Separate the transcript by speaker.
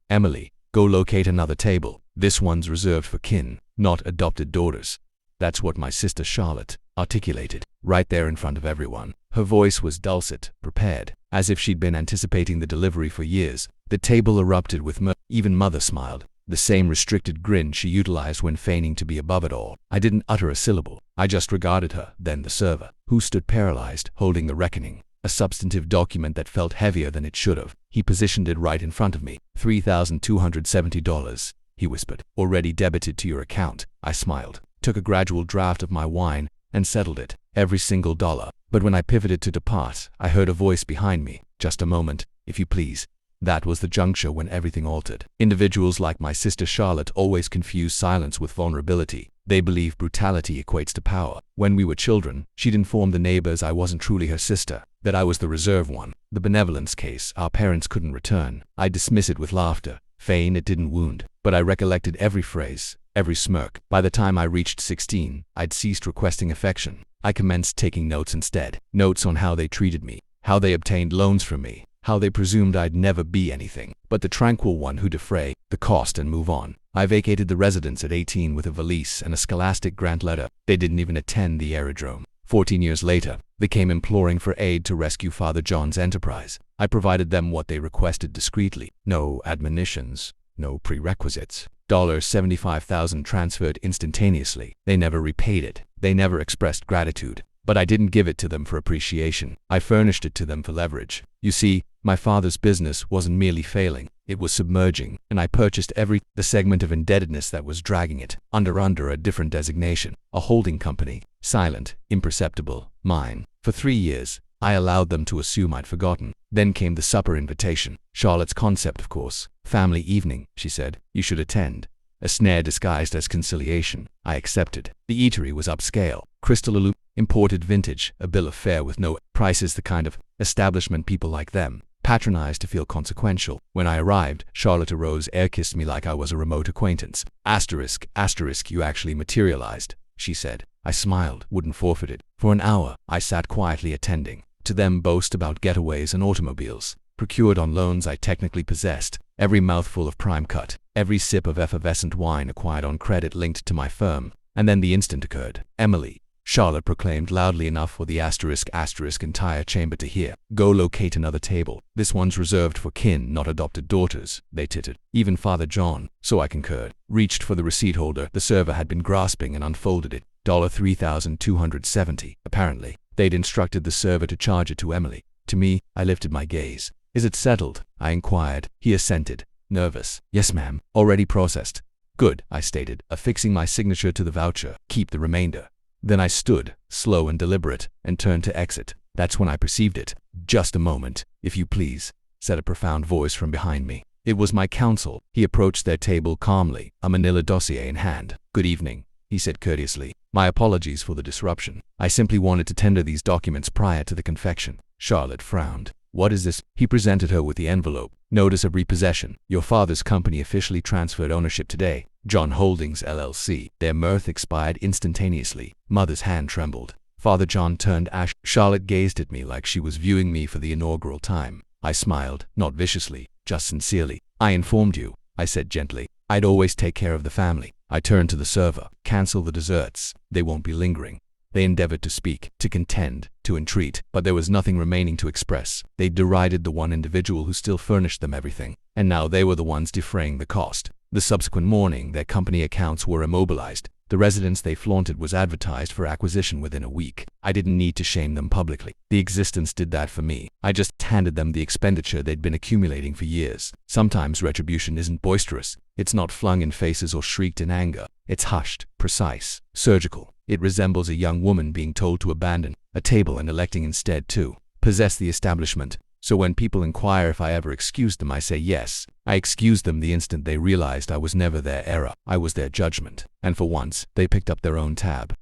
Speaker 1: Emily, go locate another table. This one's reserved for kin, not adopted daughters. That's what my sister Charlotte articulated, right there in front of everyone. Her voice was dulcet, prepared, as if she'd been anticipating the delivery for years. The table erupted with mirth. Even Mother smiled, the same restricted grin she utilized when feigning to be above it all. I didn't utter a syllable. I just regarded her, then the server, who stood paralyzed, holding the reckoning, a substantive document that felt heavier than it should have. He positioned it right in front of me. $3,270, he whispered. Already debited to your account. I smiled, took a gradual draught of my wine, and settled it, every single dollar. But when I pivoted to depart, I heard a voice behind me. Just a moment, if you please. That was the juncture when everything altered. Individuals like my sister Charlotte always confuse silence with vulnerability. They believe brutality equates to power. When we were children, she'd informed the neighbors I wasn't truly her sister, that I was the reserve one, the benevolence case our parents couldn't return. I dismiss it with laughter, feign it didn't wound, but I recollected every phrase, every smirk. By the time I reached 16, I'd ceased requesting affection. I commenced taking notes instead. Notes on how they treated me, how they obtained loans from me, how they presumed I'd never be anything but the tranquil one who defray the cost and move on. I vacated the residence at 18 with a valise and a scholastic grant letter. They didn't even attend the aerodrome. 14 years later, they came imploring for aid to rescue Father John's enterprise. I provided them what they requested discreetly. No admonitions, no prerequisites. $75,000 transferred instantaneously. They never repaid it. They never expressed gratitude. But I didn't give it to them for appreciation. I furnished it to them for leverage. You see, my father's business wasn't merely failing, it was submerging, and I purchased the segment of indebtedness that was dragging it under a different designation, a holding company, silent, imperceptible, mine. For 3 years, I allowed them to assume I'd forgotten. Then came the supper invitation. Charlotte's concept, of course. Family evening, she said. You should attend. A snare disguised as conciliation. I accepted. The eatery was upscale. Crystal imported vintage, a bill of fare with no prices, the kind of establishment people like them patronized to feel consequential. When I arrived, Charlotte arose, air-kissed me like I was a remote acquaintance. Asterisk, you actually materialized, she said. I smiled, wouldn't forfeit it. For an hour, I sat quietly attending to them boast about getaways and automobiles, procured on loans I technically possessed, every mouthful of prime cut, every sip of effervescent wine acquired on credit linked to my firm. And then the instant occurred. Emily, Charlotte proclaimed loudly enough for the asterisk entire chamber to hear. Go locate another table. This one's reserved for kin, not adopted daughters, they tittered. Even Father John, so I concurred, reached for the receipt holder the server had been grasping and unfolded it. $3,270, apparently. They'd instructed the server to charge it to Emily. To me, I lifted my gaze. Is it settled? I inquired. He assented, nervous. Yes, ma'am. Already processed. Good, I stated, affixing my signature to the voucher. Keep the remainder. Then I stood, slow and deliberate, and turned to exit. That's when I perceived it. Just a moment, if you please, said a profound voice from behind me. It was my counsel. He approached their table calmly, a manila dossier in hand. Good evening, he said courteously. My apologies for the disruption. I simply wanted to tender these documents prior to the confection. Charlotte frowned. What is this? He presented her with the envelope. Notice of repossession. Your father's company officially transferred ownership today. John Holdings, LLC. Their mirth expired instantaneously. Mother's hand trembled. Father John turned ash. Charlotte gazed at me like she was viewing me for the inaugural time. I smiled, not viciously, just sincerely. I informed you, I said gently. I'd always take care of the family. I turned to the server. Cancel the desserts. They won't be lingering. They endeavored to speak, to contend, to entreat, but there was nothing remaining to express. They derided the one individual who still furnished them everything, and now they were the ones defraying the cost. The subsequent morning, their company accounts were immobilized. The residence they flaunted was advertised for acquisition within a week. I didn't need to shame them publicly. The existence did that for me. I just handed them the expenditure they'd been accumulating for years. Sometimes retribution isn't boisterous. It's not flung in faces or shrieked in anger. It's hushed, precise, surgical. It resembles a young woman being told to abandon a table and electing instead to possess the establishment. So when people inquire if I ever excused them, I say yes. I excused them the instant they realized I was never their error. I was their judgment. And for once, they picked up their own tab.